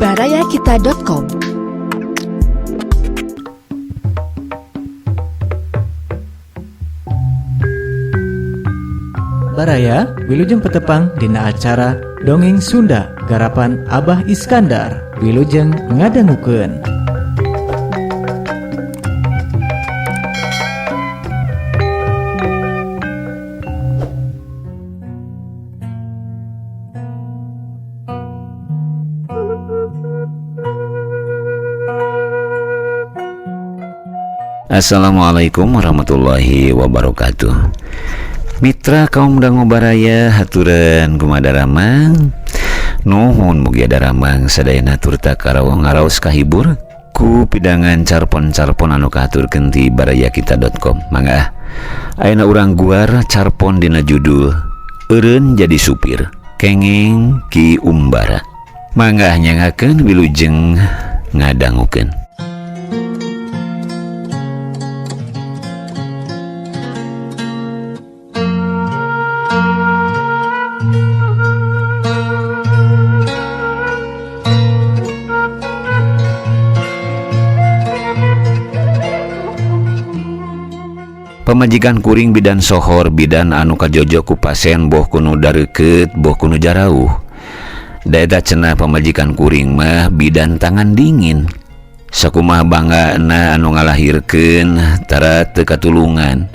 barayakita.com. Baraya wilujeng petepang dina acara Dongeng Sunda garapan Abah Iskandar. Wilujeng ngadangukeun. Assalamualaikum warahmatullahi wabarakatuh. Mitra kaum dangu baraya haturan kumadaramang nuhun mugi daramang sadayana turta karawang ngaraos kahibur ku pidangan carpon-carpon anu kahaturkeun ti barayakita.com. Mangga ayeuna urang guar carpon dina judul Eureun Jadi Supir kenging Ki Umbara. Mangga nyangakeun wilujeng ngadangukeun. Pamajikan kuring bidan sohor bidan anu kajojo ku pasien boh kunu dareukeut boh kunu jarauh. Da eta cenah pamajikan kuring mah bidan tangan dingin. Sakumaha banggana anu ngalahirkeun tara teu katulungan.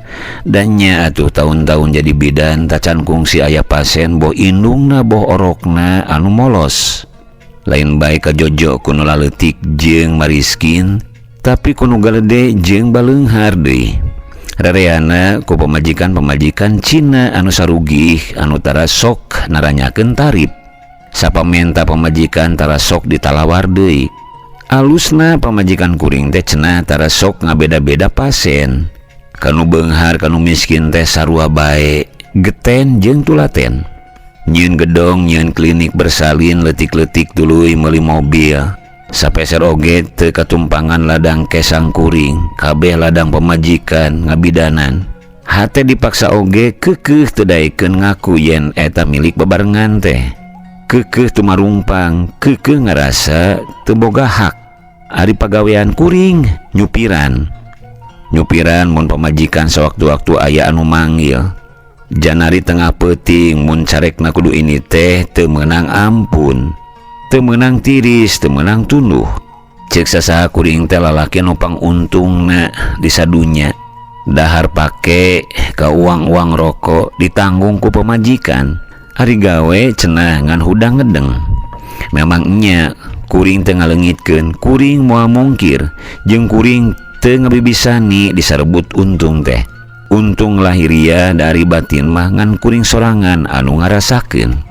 Dan nya atuh tahun-tahun jadi bidan tacan kungsi aya pasien boh indungna boh orokna anu molos. Lain bae kajojo kunu laleutik jeung mariskin, tapi kunu galede jeung baleunghar deui. Rareana ku pamajikan Cina anu sarugih anu tara sok naranyakeun tarif. Sapamenta pamajikan tara sok ditalawar deui. Alusna pamajikan kuring teh cenah tara sok ngabeda-beda pasien. Kanu beunghar kanu miskin teh sarua bae, geten jeung tulaten. Nyieun gedong nyieun klinik bersalin leutik-leutik tuluy meuli mobil. Sapeser oge teu katumpangan ladang kesang kuring, kabeh ladang pamajikan ngabidanan. Hate dipaksa oge keukeuh teu daekeun ngaku yen eta milik bebarengan teh. Keukeuh teu marumpang, keukeuh ngarasa teu boga hak. Ari pagawean kuring nyupiran. Nyupiran mun pamajikan sewaktu-waktu aya anu manggil. Janari tengah peuting mun carekna kudu ini teh teu meunang ampun. Teu meunang tiris, teu meunang tunduh. Ceuk sasaha kuring teh lalaki anu pangungtungna di sadunya. Dahar pake ka uang-uang rokok ditanggung ku pamajikan. Ari gawe cenah ngan hudang ngedeng. Memang nya kuring teu ngaleungitkeun, kuring moal mungkir, jeung kuring teu ngabibisani disarebut untung teh. Untung lahiria dari batin mah ngan kuring sorangan anu ngarasakeun.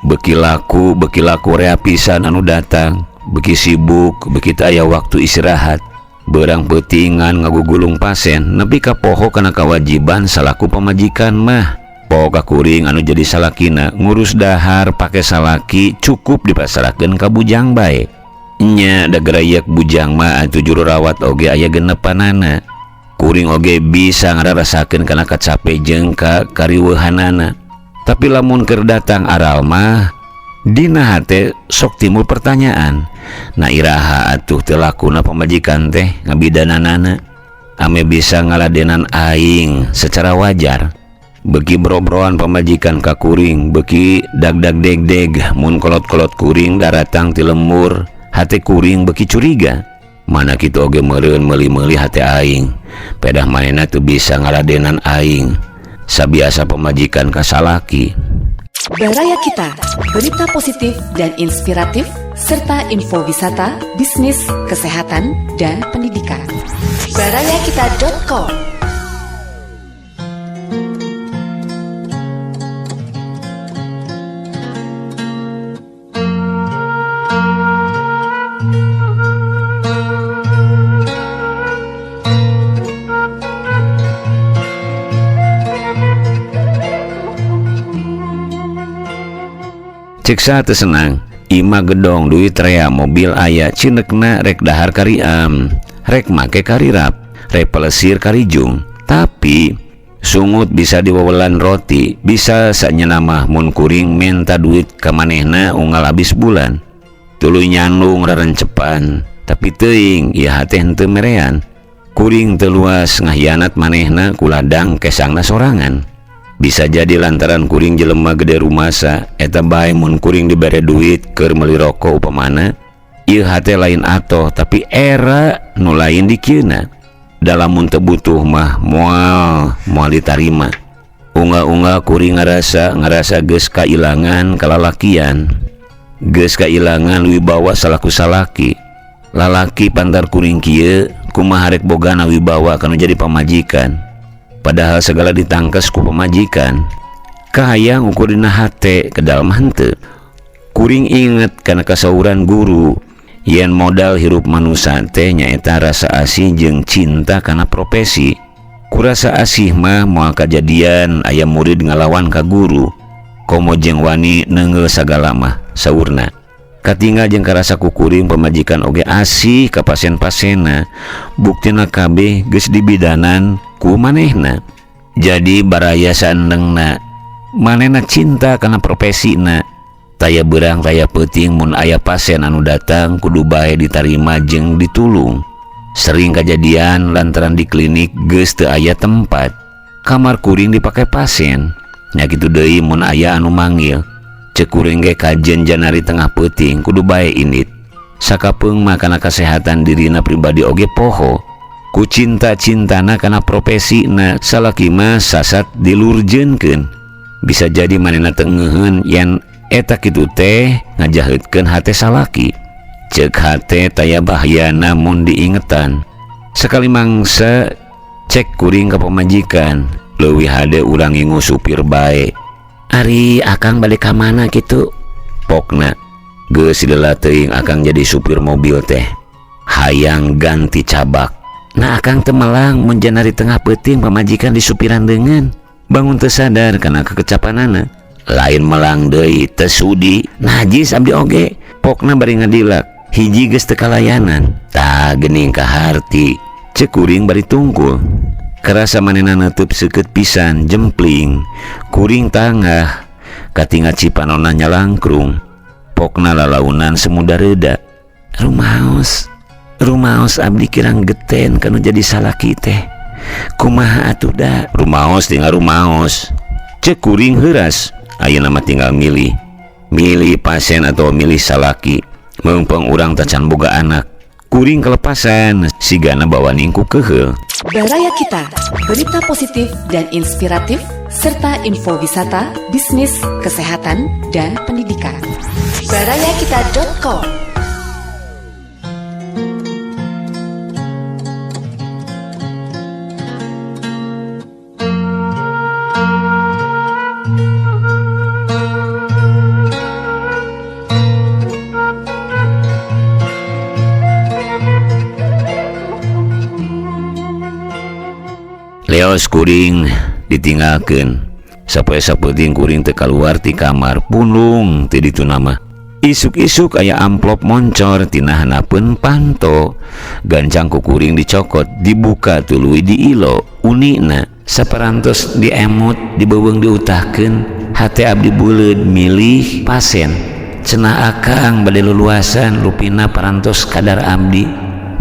Beki laku rea pisan anu datang, beki sibuk, beki teu aya waktu istirahat. Beurang peutingan ngagugulung pasien nepi ka poho kana kawajiban salaku pamajikan mah. Poho ka kuring anu jadi salakina ngurus dahar pake salaki cukup dipasarakeun ka bujang bae. Nya da gerayak bujang mah atuh juru rawat oge aya genepanana. Kuring oge bisa ngarasakeun kana kacape jeung ka kariweuhanana. Tapi lamun keur datang aral mah dina hate sok timbul pertanyaan. Na iraha atuh teu lakuna pamajikan teh ngabidananana. Ame bisa ngaladenan aing secara wajar. Beki bro-broan pamajikan ka kuring, beki dag-dag deg-deg mun kolot-kolot kuring daratang ti lemur, hate kuring beki curiga. Mana kitu oge meureun meuli-meuli hate aing. Pedah manehna teu bisa ngaladenan aing. Sabiasa pemajikan kasalaki. Baraya Kita, berita positif dan inspiratif serta info wisata, bisnis, kesehatan, dan pendidikan. barayakita.com. Ceksa teu senang, ima gedong duit rea mobil aya cinekna rek dahar kariam, rek make karirap, rek pelesir karijung. Tapi sungut bisa diwawelan roti, bisa sanya nama mun kuring minta duit ka manehna unggal habis bulan. tuluy nyandung rarencepan tapi teuing ieu teh henteu merean. Kuring teu luas ngahianat manehna ku ladang kesangna sorangan. Bisa jadi lantaran kuring jelema gede rumasa eta bae mun kuring dibere duit keur meuli rokok upamana ieu hate lain atoh tapi era nu lain dikieuna. Dalam mun teu butuh mah moal ditarima. Unga-unga kuring ngarasa geus kailangan kalalakian, geus kailangan wibawa salaku salaki. Lalaki pantar kuring kieu kumaha rek bogana wibawa kanu jadi pamajikan. Padahal segala ditangkes ku pamajikan. Kahayang ukur dina hate kedal mah henteu. Kuring inget kana kasauran guru yen modal hirup manusia teh nyaeta rasa asih jeung cinta kana profesi. Kurasa asih mah moal kajadian aya murid ngalawan ka guru. Komo jeung wani neungeul sagala mah saurna. Katinggal jeung karasa kukuring pamajikan oge asih ka pasien-pasienna. Buktina kabeh geus dibidanan ku manehna. Jadi baraya saendengna manehna cinta kana profesina. Taya beurang taya peuting mun aya pasien anu datang kudu bae ditarima jeung ditulung. Sering kajadian lantaran di klinik geus teu aya tempat. Kamar kuring dipake pasien. Nya kitu deui mun aya anu manggil. Ceuk kuring ge kajen janari tengah peuting kudu bae indit. Sakapeung mah kana kasehatan dirina pribadi oge poho. Ku cinta-cintana kana profesina salaki mah sasat dilurjeunkeun. Bisa jadi manehna teu ngeuheun yen eta kitu teh ngajaheutkeun hate salaki. Ceuk hate taya bahayana mun diingetan. Sekali mangsa cek kuring ka pamajikan, leuwih hade urang ngingu supir bae. Ari akang balik ka mana kitu? Pokna geus sideula teuing akang jadi supir mobil teh. Hayang ganti cabak. Nah akang teu melang mun janari tengah peuting pamajikan di supiran deungeun. Bangun teu sadar kana kekecapanana. Lain melang deui teu sudi. Najis abdi oge. Pokna bari ngadilak. Hiji geus teu kalayanan. Tah geuning ka harti. Ceuk kuring bari tungkul. Karasa manehna neuteub seukeut pisan jempling. Kuring tangah. Katingal cipanonna nyalangkrung. Pokna lalaunan semudah reda. Rumaos abdi kirang geten kanu jadi salaki teh. Kumaha atuh da? Rumaos tinggal rumaos. Ceuk kuring heuras. Ayeuna mah tinggal milih pasien atau milih salaki. Meungpeung urang tacan boga anak. Kuring kelepasan sigana bawa ningku keheul. Baraya Kita, berita positif dan inspiratif serta info wisata, bisnis, kesehatan, dan pendidikan. barayakita.com. Leos kuring ditinggalkeun. Sapoe-sapoting kuring teu kaluar ti kamar punung teu ditu nama. Isuk-isuk aya amplop moncor tina hanapeun panto. Gancang ku kuring dicokot, dibuka tuluy diilo. Unina saparantos diemut, dibeuweung diutahkeun. Hate abdi beuleud milih pasien. Cenah akang bade luluasan rupina parantos kadar abdi.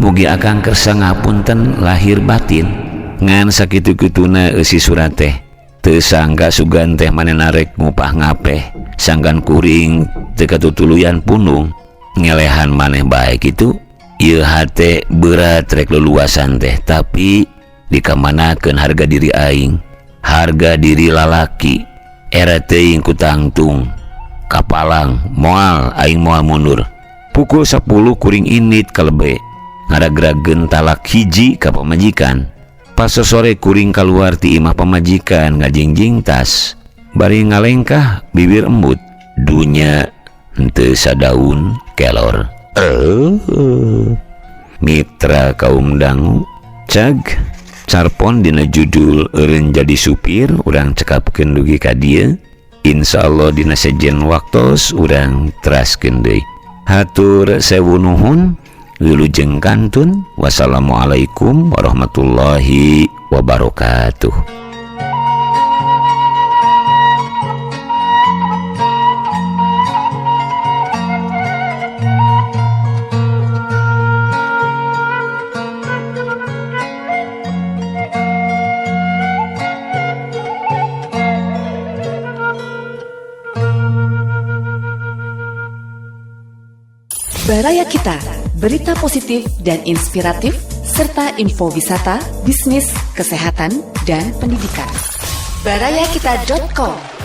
Mugi akang kersa ngapunten lahir batin. Ngan sakitu-kituna eusi surat teh teu sangka sugan teh manehna rek ngupah ngapeh. Sanggan kuring teu katutuluyan punung ngelehan maneh bae kitu. Ieu hate berat rek leluasan teh tapi dikamanakeun harga diri aing, harga diri lalaki. Era teuing ku tangtung kapalang moal aing moal mundur. Pukul 10 kuring indit kalebe ngaragrageun talak hiji ka pamajikan. Pas sore kuring keluar ti imah pamajikan ngajingjing tas. Bari ngalengkah bibir embut. Dunya henteu sadaun kelor. Mitra kaum dangu. Cag carpon dina judul eureun jadi supir urang cekapkeun dugi ka dieu. Insyaallah dina sejen waktos urang teraskeun deui. Hatur sewu nuhun. Wilujeng kantun. Wassalamualaikum warahmatullahi wabarakatuh. Baraya Kita, berita positif dan inspiratif, serta info wisata, bisnis, kesehatan, dan pendidikan. barayakita.com